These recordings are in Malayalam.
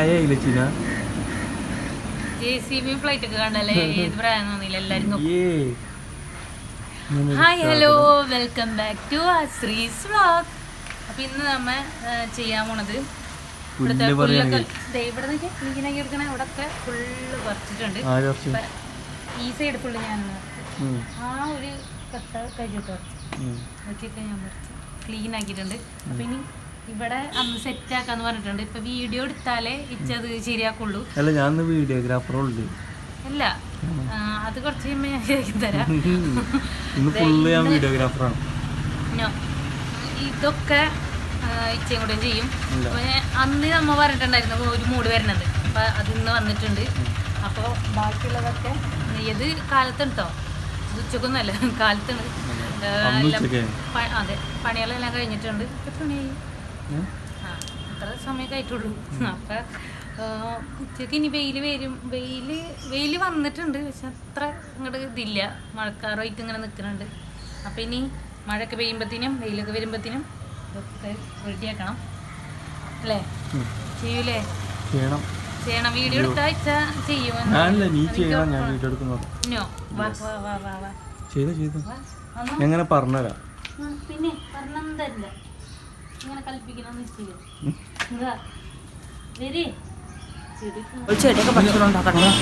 പ്രായമായില്ല ചീന ഫ്ലൈറ്റ് ഒക്കെ കണ്ടല്ലേ ഏത് പ്രായമൊന്നുമില്ല എല്ലാരും. Hi hello welcome back to Sree's vlog. അപ്പൊ ഇന്ന് നമ്മ ചെയ്യാൻ പോണത് ഇവിടുത്തെ പുല്ലൊക്കെ ഇവിടെ ക്ലീനാക്കി എടുക്കണ ഇവിടെ ഒക്കെ ഫുള്ള് പറിച്ചിട്ടുണ്ട്. ഈ സൈഡ് ഫുള്ള് ഞാൻ ആ ഒരു കട്ട കഴിഞ്ഞിട്ട് അതൊക്കെയൊക്കെ ഞാൻ പറിച്ച് ക്ലീൻ ആക്കിയിട്ടുണ്ട്. അപ്പൊ ഇനി ഇവിടെ അന്ന് സെറ്റ് ആക്കാന്ന് പറഞ്ഞിട്ടുണ്ട്. ഇപ്പൊ വീഡിയോ എടുത്താലേ ഇച്ചത് ശരിയാക്കുള്ളൂ. വീഡിയോഗ്രാഫറുണ്ട് അല്ല അത് കുറച്ച് കഴിയുമ്പോ ഞാൻ ശരിയാക്കി തരാം. ഇതൊക്കെ ഇച്ചയും കൂടെ ചെയ്യും. അന്ന് നമ്മ പറഞ്ഞിട്ടുണ്ടായിരുന്നു ഒരു മൂട് വരുന്നത്. അപ്പൊ അതിന്ന് വന്നിട്ടുണ്ട്. അപ്പോൾ ബാക്കിയുള്ളതൊക്കെ ഏത് കാലത്തുണ്ടോ ഉച്ചക്കൊന്നുമല്ല കാലത്താണ്. അതെ പണികളെല്ലാം കഴിഞ്ഞിട്ടുണ്ട്. എത്ര പണിയായി? അത്ര സമയമൊക്കെ ആയിട്ടുള്ളൂ. അപ്പൊ ഉച്ചക്ക് ഇനി വെയിൽ വന്നിട്ടുണ്ട്. പക്ഷെ അത്ര ഇങ്ങോട്ട് ഇതില്ല. മഴക്കാറുമായിട്ട് ഇങ്ങനെ നിൽക്കുന്നുണ്ട്. അപ്പൊ ഇനി മഴയൊക്കെ പെയ്യുമ്പത്തിനും വെയിലൊക്കെ വരുമ്പത്തിനും ഇതൊക്കെ റെഡിയാക്കണം അല്ലേ? ചെയ്യൂലേ? ചെയ്യണം. വീഡിയോ എടുത്താഴ്ച ചെയ്യുമോ? എങ്ങനെ പറഞ്ഞുതരാം. പിന്നെ പറഞ്ഞതല്ല ഇങ്ങനെ കൽപ്പിക്കണം. ചെടിയൊക്കെ പറിച്ചോണ്ടാക്കണം.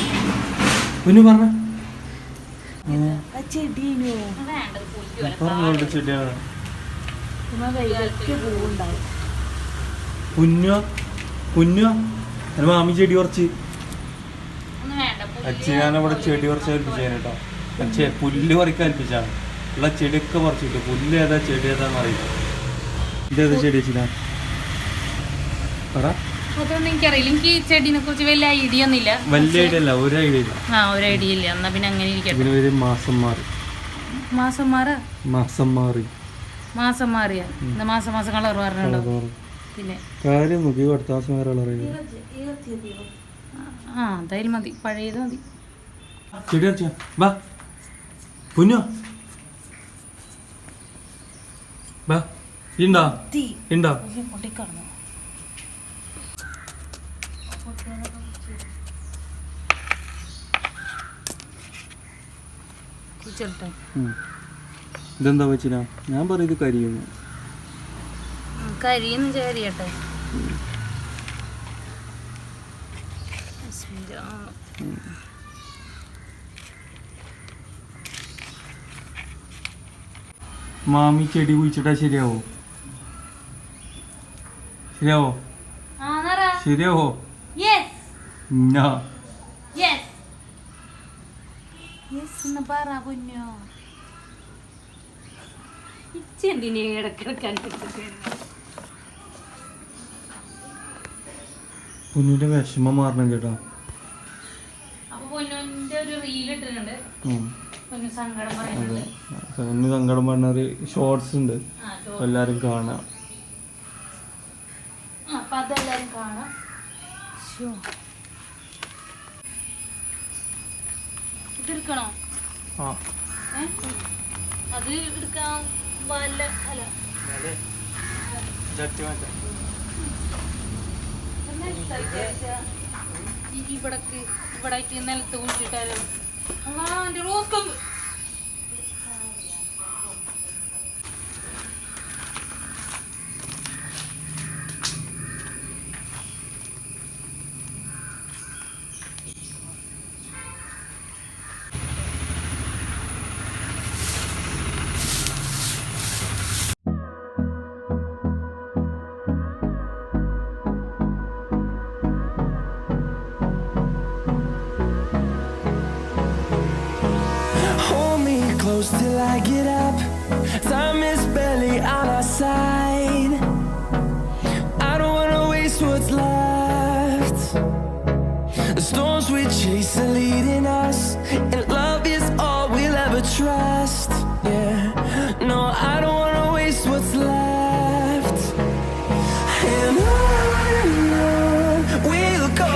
മാമി ചെടി കുറച്ച് അച്ഛനവിടെ ചെടി കുറച്ച് ഏൽപ്പിച്ചാണ് കേട്ടോ. പുല്ല് പറിക്കാൻ ഏൽപ്പിച്ചാണ്. ഉള്ള ചെടിയൊക്കെ പറിച്ചിട്ട് പുല്ല് ഏതാ ചെടി ഏതാന്ന് അറിയില്ല. ഇതേതാ ചെടി വെച്ചിട്ടാ? അതൊന്നും എനിക്കറിയില്ല. എനിക്ക് ചെടിനെ കുറിച്ച് വലിയ ഐഡിയ ഒന്നുമില്ല. വലിയ ഐഡിയ അല്ല, ഒരു ഐഡിയ ഇല്ല. ഒരു ഐഡിയ ഇല്ല. എന്നാ പിന്നെ അങ്ങനെ ഇരിക്കട്ടെ. മാസം മാറിയ മാസം കളർ പറഞ്ഞോ. പിന്നെ എന്തായാലും മതി, പഴയത് മതി. ചെടി ഇതെന്താ വെച്ചിനാ? ഞാൻ പറയുന്നത് കരിയുന്നു. കരിയൊന്നും ചേരിയട്ടെ. മാമി ചെടി കുഴിച്ചിട്ടാ ശരിയാവോ? പൊന്നിന്റെ വിഷമം മാറണം ചേട്ടാ. സങ്കടം പറഞ്ഞൊരു ഷോർട്സ് ഉണ്ട്, എല്ലാരും കാണാം. ഇതെടുക്കണോ? അത് എടുക്കാൻ വല്ല അല്ല ഇവിടെ നിലത്ത് കുഴിച്ചിട്ടാലോ? റോസ് കൊമ്പ് till I get up. Time is barely on our side. I don't wanna waste what's left. The storms we chase are leading us, and love is all we'll ever trust. Yeah, no, I don't wanna waste what's left. And on we'll go,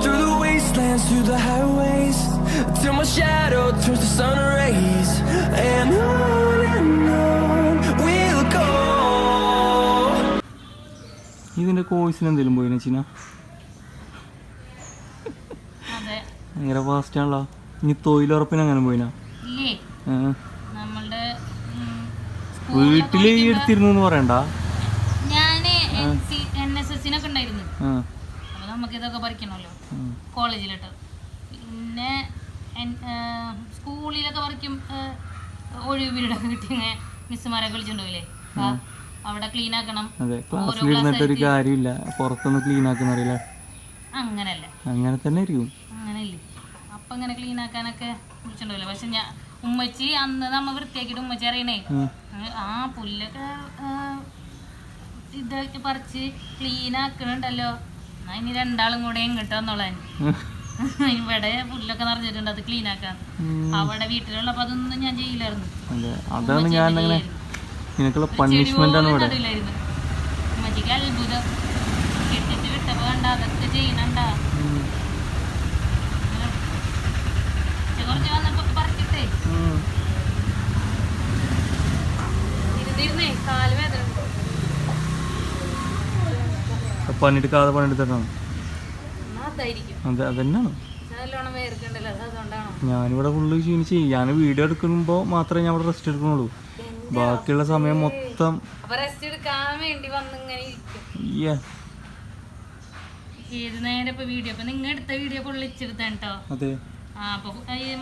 through the wastelands, through the highways, till my shadow turns to sun rays. And on we'll go. ഇതിന്റെ കോഴ്സിന് എന്തെങ്കിലും പോയിന ചീന? ഭയങ്കര ഫാസ്റ്റ് ആണല്ലോ. ഇനി തൊഴിലുറപ്പിന് അങ്ങനെ പോയിനാ? വീട്ടില് എടുത്തിരുന്നു പറയണ്ട. ഞാന് NSS-നൊക്കെ ഉണ്ടായിരുന്നു. അപ്പൊ നമുക്ക് ഇതൊക്കെ പറിക്കണല്ലോ കോളേജിലിട്ട്. പിന്നെ സ്കൂളിലൊക്കെ പറിക്കും. ഒഴിവ് പീരീഡൊക്കെ കിട്ടി മിസ്സുമാരൊക്കെ വിളിച്ചിട്ടുണ്ടാവില്ലേ, അവിടെ ക്ലീൻ ആക്കണം. ഒരു കാര്യമില്ല, പുറത്തൊന്ന് ക്ലീൻ ആക്കുന്നറിയില്ല. അങ്ങനല്ല, അങ്ങനെ തന്നെ ഇരിക്കും. അങ്ങനെയില്ലേ, അപ്പൊ അങ്ങനെ ക്ലീൻ ആക്കാനൊക്കെ വിളിച്ചിട്ടുണ്ടാവില്ല. പക്ഷെ ഉമ്മച്ചി അന്ന് നമ്മ വൃത്തിയാക്കിട്ട് ഉമ്മച്ചി അറിയണേ, ആ പുല്ലൊക്കെ ഇതൊക്കെ പറിച്ച് ക്ലീൻ ആക്കണുണ്ടല്ലോ, എന്നാ ഇനി രണ്ടാളും കൂടെ എങ്ങോട്ട് വന്നോളാൻ. ഇവിടെ പുല്ലൊക്കെ നിറഞ്ഞിട്ടുണ്ട്, അത് ക്ലീൻ ആക്കാൻ. അവിടെ വീട്ടിലുള്ളപ്പോ അതൊന്നും ഞാൻ ചെയ്യില്ലായിരുന്നു. ഉമ്മച്ചിക്ക് അത്ഭുതം, കെട്ടിട്ട് വിട്ടപ്പോ കണ്ട അതൊക്കെ ചെയ്യണണ്ട. കുറച്ച് വന്നപ്പോ പറിക്കട്ടെ, ഇരുന്നിരുന്നേ കാല് വേദന. പണിയെടുക്കാതെ പണിയെടുത്തിട്ടാണ്. ഞാനിവിടെ ഫുള്ള് ക്ഷീണിച്ച്. ഞാൻ വീഡിയോ എടുക്കുമ്പോ മാത്രമേ ഞാൻ ഇവിടെ റെസ്റ്റ് എടുക്കുന്നുള്ളൂ. ബാക്കിയുള്ള സമയം മൊത്തം റെസ്റ്റ് എടുക്കാൻ വേണ്ടി വന്നിങ്ങനെ ഏത് നേരം ഇപ്പൊ വീഡിയോ, ഇപ്പൊ നിങ്ങൾ എടുത്ത വീഡിയോ പൊള്ളിച്ചെടുത്താൻ കേട്ടോ. അതെ, അപ്പൊ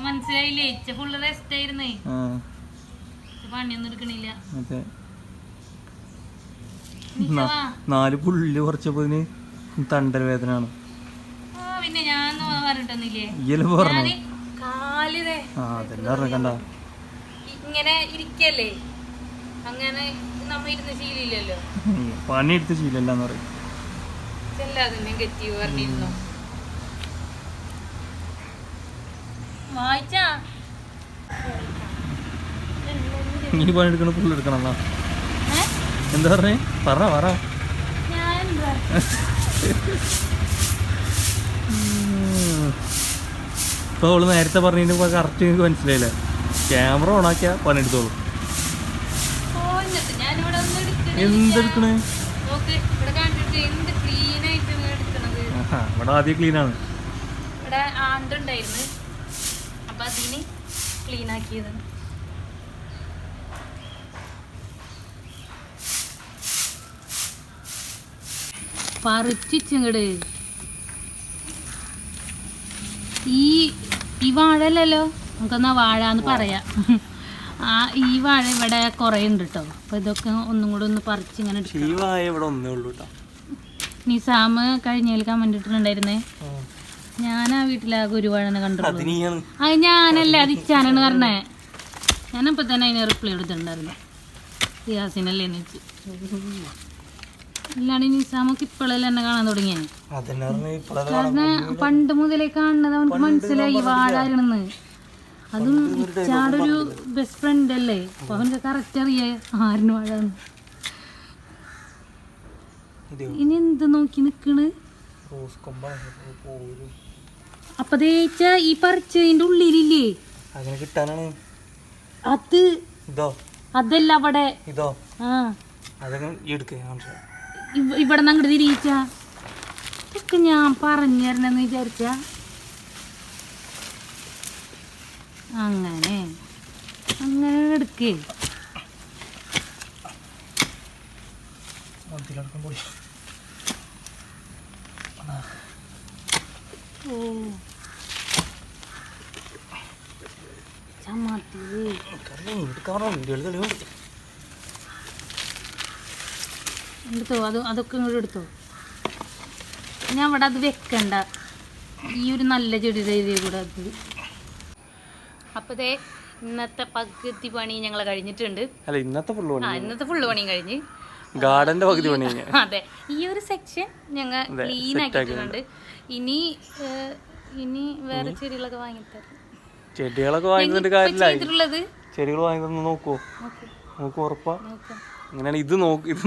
മനസ്സിലായില്ലേ, ഫുള്ള് റെസ്റ്റ് ആയിരുന്നേ, പണിയൊന്നും എടുക്കണില്ല. അതെ, 4 പുല്ല് കുറച്ചപ്പോ തണ്ടൽ വേദന ആണ്. പിന്നെ ഞാൻ പറഞ്ഞിട്ടൊന്നില്ലേ, ഇങ്ങനെ ഇരിക്കല്ലേ, അങ്ങനെ നമ്മ ഇരുന്ന് ശീലില്ലല്ലോ, പണിയെടുത്ത് ശീലല്ലാന്ന് പറയും. നെഗറ്റീവ് പറഞ്ഞിരുന്നോ വായിച്ചാ ഇനി പണിയെടുക്കണ പുല്ലെടുക്കണം. എന്താ പറഞ്ഞേ? പറ. ഇപ്പൊ അവള് നേരത്തെ പറഞ്ഞിട്ട് കറക്റ്റ് എനിക്ക് മനസ്സിലായില്ലേ. ക്യാമറ ഓൺ ആക്കിയാ പണിയെടുത്തോളൂ. എന്തെടുക്കണേ? ഇവിടെ ആദ്യം ക്ലീനാണ്. ഇവിടെ ആണ്ടുണ്ടായിരുന്നു, അപ്പൊ അതിന് ക്ലീൻ ആക്കിയത്. പറിച്ചിങ്ങട് ഈ വാഴല്ലോ, നമുക്കെന്നാ വാഴ എന്ന് പറയാം. ഈ വാഴ ഇവിടെ കുറെ ഉണ്ട് കേട്ടോ. അപ്പൊ ഇതൊക്കെ ഒന്നും കൂടെ ഒന്ന് പറിച്ചിങ്ങനെ നിസാമ് കഴിഞ്ഞതിൽ കമന്റ് ഇട്ടിട്ടുണ്ടായിരുന്നേ. ഞാൻ ആ വീട്ടിലാകെ ഒരു വാഴനെ കണ്ടിട്ടുള്ളൂ. അത് ഞാനല്ല, അത് ഇച്ചാനാണ് പറഞ്ഞേ. ഞാനപ്പോ തന്നെ അതിന് റിപ്ലൈ എടുത്തിട്ടുണ്ടായിരുന്നു, യാസിനല്ലേന്ന് വെച്ച്. അല്ലാണ്ട് നിസാമൊക്കെ ഇപ്പോഴല്ലേ എന്നെ കാണാൻ തുടങ്ങിയ. കാരണം പണ്ട് മുതലേ കാണുന്നത് അവനക്ക് മനസ്സിലായി വാഴായിരുന്നെന്ന്. അതും ഇച്ചാടൊരു ബെസ്റ്റ് ഫ്രണ്ട് അല്ലേ, അപ്പൊ അവനക്ക് കറക്റ്റ് അറിയാ ആരിന് വാഴാന്ന്. ഇനി എന്ത് നോക്കി നിക്കണ്? അപ്പൊ തേച്ച ഈ പറിച്ചതിന്റെ ഉള്ളിലില്ലേ അത്, അതല്ല അവിടെ. ഇവിടെ നിന്ന് അങ്ങോട്ട് തിരിച്ച ഇതൊക്കെ ഞാൻ പറഞ്ഞു തരണെന്ന് വിചാരിച്ച. അങ്ങനെ എടുക്കേ. എടുത്തോ, അതൊക്കെ ഇങ്ങോട്ട് എടുത്തോ. ഞാൻ അവിടെ അത് വെക്കണ്ട, ഈ ഒരു നല്ല ചെടിയുടെ ഇതിൽ കൂടെ അത്. അപ്പതേ ഇന്നത്തെ പകുതി പണി ഞങ്ങൾ കഴിഞ്ഞിട്ടുണ്ട്. ഇന്നത്തെ ഫുള്ള് പണിയും കഴിഞ്ഞ് ഗാർഡന്റെ പകുതി പണി. അതെ, ഈ ഒരു സെക്ഷൻ ഞങ്ങൾ ക്ലീൻ ആക്കിയിട്ടുണ്ട്. ഇനി വേറെ ചെടികളൊക്കെ വാങ്ങിത്തരാം. ചെടികളൊക്കെ വാങ്ങിയിട്ട് കാര്യമില്ല, ചെടികൾ വാങ്ങി നോക്കൂ, നമുക്ക് ഉറപ്പാ. അങ്ങനെയാണ് ഇത്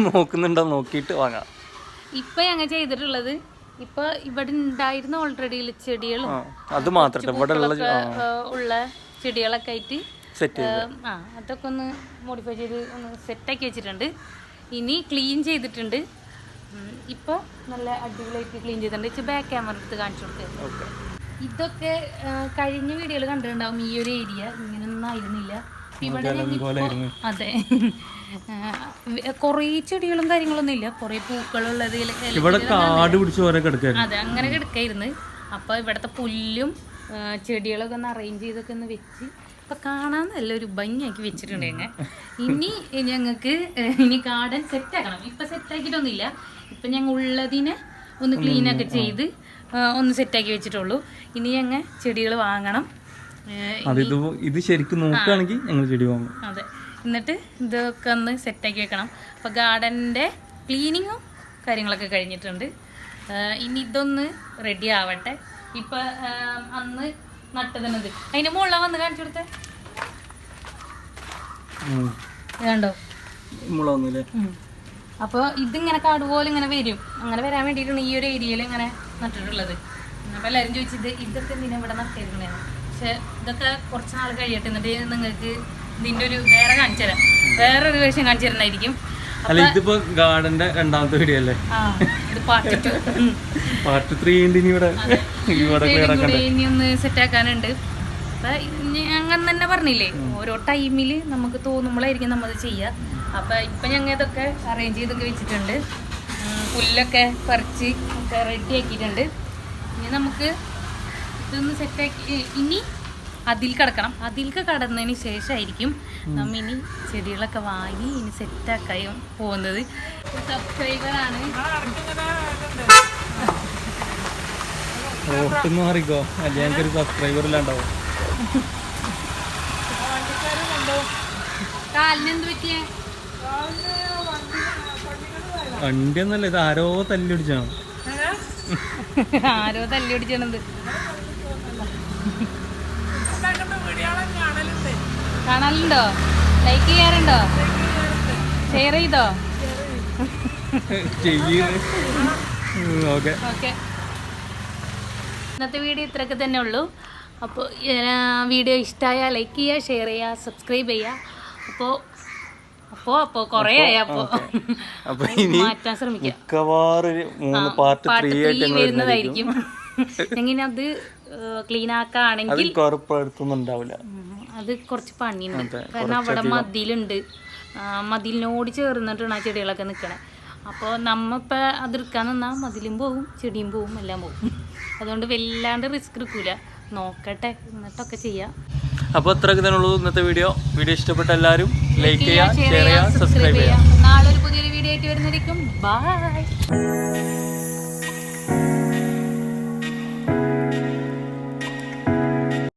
നോക്കുന്നുണ്ടോ നോക്കിയിട്ട് വാങ്ങാം. ഇപ്പൊ ഞങ്ങൾ ചെയ്തിട്ടുള്ളത്, ഇപ്പൊ ഇവിടെ ഉണ്ടായിരുന്ന ഓൾറെഡി ചെടികളും അത് മാത്രം ഇവിടെ ഉള്ള ചെടികളൊക്കെ ആയിട്ട് സെറ്റ് അതൊക്കെ ഒന്ന് മോഡിഫൈ ചെയ്ത് ഒന്ന് സെറ്റാക്കി വെച്ചിട്ടുണ്ട്. ഇനി ക്ലീൻ ചെയ്തിട്ടുണ്ട്. ഇപ്പോൾ നല്ല അടിപൊളിയായിട്ട് ക്ലീൻ ചെയ്തിട്ടുണ്ട്. ഇച്ചിരി ബാക്ക് ക്യാമറ എടുത്ത് കാണിച്ചു കൊടുക്കുക. ഇതൊക്കെ കഴിഞ്ഞ വീഡിയോയിൽ കണ്ടിട്ടുണ്ടാവും. ഈ ഒരു ഏരിയ ഇങ്ങനെയൊന്നും ആയിരുന്നില്ല. ഇവിടെ അതെ കുറേ ചെടികളും കാര്യങ്ങളൊന്നും ഇല്ല, കുറേ പൂക്കളുള്ളത് അതെ അങ്ങനെ കിടക്കായിരുന്നു. അപ്പോൾ ഇവിടുത്തെ പുല്ലും ചെടികളൊക്കെ ഒന്ന് അറേഞ്ച് ചെയ്തൊക്കെ ഒന്ന് വെച്ച് ഇപ്പം കാണാൻ നല്ലൊരു ഭംഗിയാക്കി വെച്ചിട്ടുണ്ട് ഞങ്ങൾ. ഇനി ഞങ്ങൾക്ക് ഇനി ഗാർഡൻ സെറ്റാക്കണം. ഇപ്പം സെറ്റാക്കിയിട്ടൊന്നുമില്ല. ഇപ്പം ഞങ്ങൾ ഉള്ളതിനെ ഒന്ന് ക്ലീനൊക്കെ ചെയ്ത് ഒന്ന് സെറ്റാക്കി വെച്ചിട്ടുള്ളൂ. ഇനി ഞങ്ങൾ ചെടികൾ വാങ്ങണം. ഇത് ശരിക്കും നോക്കുകയാണെങ്കിൽ ഞങ്ങൾ ചെടി വാങ്ങും. അതെ, എന്നിട്ട് ഇതൊക്കെ ഒന്ന് സെറ്റാക്കി വെക്കണം. അപ്പോൾ ഗാർഡൻ്റെ ക്ലീനിങ്ങും കാര്യങ്ങളൊക്കെ കഴിഞ്ഞിട്ടുണ്ട്. ഇനി ഇതൊന്ന് റെഡി ആവട്ടെ. ഇപ്പം അന്ന് നട്ടതന്നത് അതിൻ്റെ മുകളിലാണ് വന്ന് കാണിച്ചു കൊടുത്തേ. ഇതുണ്ടോ മുളൊന്നുമില്ലേ? അപ്പോൾ ഇതിങ്ങനെ കാട് പോലെ ഇങ്ങനെ വരും. അങ്ങനെ വരാൻ വേണ്ടിയിട്ടാണ് ഈ ഒരു ഏരിയയിൽ ഇങ്ങനെ നട്ടിട്ടുള്ളത്. അപ്പോൾ എല്ലാവരും ചോദിച്ചത് ഇതൊക്കെ എന്തിനാ ഇവിടെ നട്ടിരിക്കണേന്ന്. പക്ഷെ ഇതൊക്കെ കുറച്ച് നാൾ കഴിയട്ടെ, എന്നിട്ട് നിങ്ങൾക്ക് ഇതിൻ്റെ ഒരു വേറെ കാണിച്ചു തരാം, വേറൊരു വേഷം കാണിച്ചു തരുന്നതായിരിക്കും. അല്ല, ഇതിപ്പോ ഗാർഡന്റെ രണ്ടാമത്തെ വീഡിയോ അല്ലേ? ഇത് പാർട്ട് 2. പാർട്ട് 3 ഇനി ഒന്ന് സെറ്റ് ആക്കാനുണ്ട്. അങ്ങനെ തന്നെ പറഞ്ഞില്ലേ, ഓരോ ടൈമിൽ നമുക്ക് തോന്നുമ്പോഴായിരിക്കും നമ്മൾ ചെയ്യുക. അപ്പം ഇപ്പം ഞങ്ങൾ ഇതൊക്കെ അറേഞ്ച് ചെയ്തൊക്കെ വെച്ചിട്ടുണ്ട്. പുല്ലൊക്കെ പറിച്ച് ഒക്കെ റെഡി ആക്കിയിട്ടുണ്ട്. ഇനി നമുക്ക് ഇതൊന്ന് സെറ്റാക്കി ഇനി അതിൽ കിടക്കണം. അതിൽക്ക് കടന്നതിന് ശേഷമായിരിക്കും നമ്മ ഇനി ചെടികളൊക്കെ വാങ്ങി ഇനി സെറ്റാക്കായി പോകുന്നത്. സബ്സ്ക്രൈബറാണ്. മാറിക്കോ, അല്ലെ ഞങ്ങൾക്കൊരു സബ്സ്ക്രൈബർ ഇല്ലാണ്ടാവും. കാലിനെന്ത് പറ്റിയ വണ്ടി ഒന്നല്ല, ഇത് ആരോ തല്ലി പിടിച്ചാണ്. ആരോ തല്ലി പിടിച്ചത് കാണലുണ്ടോ? ലൈക്ക് ചെയ്യാറുണ്ടോ? ഷെയർ ചെയ്തോ? ഓക്കെ. ഇന്നത്തെ വീഡിയോ ഇത്രയൊക്കെ തന്നെ ഉള്ളൂ. അപ്പോൾ വീഡിയോ ഇഷ്ടമായാൽ ലൈക്ക് ചെയ്യുക, ഷെയർ ചെയ്യുക, സബ്സ്ക്രൈബ് ചെയ്യുക. അപ്പോൾ കുറേ ആയി. അപ്പോൾ മാറ്റാൻ ശ്രമിക്കാം. പാർട്ട് 3 വരുന്നതായിരിക്കും. എങ്ങനെ അത് ക്ലീൻ ആക്കുകയാണെങ്കിൽ അത് കുറച്ച് പണിയുണ്ട്. കാരണം അവിടെ മതിലുണ്ട്, മതിലിനോട് ചേർന്നിട്ടാണ് ആ ചെടികളൊക്കെ നിൽക്കണേ. അപ്പോൾ നമ്മളിപ്പോൾ അതെടുക്കാൻ നിന്നാൽ മതിലും പോവും, ചെടിയും പോവും, എല്ലാം പോവും. അതുകൊണ്ട് വല്ലാണ്ട് റിസ്ക് എടുക്കൂല. നോക്കട്ടെ, എന്നിട്ടൊക്കെ ചെയ്യാം. അപ്പോൾ അത്രയൊക്കെ തന്നെ ഉള്ളൂ ഇന്നത്തെ വീഡിയോ. ഇഷ്ടപ്പെട്ട എല്ലാവരും ലൈക്ക് ചെയ്യുക, ഷെയർ ചെയ്യുക, സബ്സ്ക്രൈബ് ചെയ്യുക. നാളെ ഒരു പുതിയൊരു വീഡിയോ ആയിട്ട് വരുന്നതായിരിക്കും. ബൈ.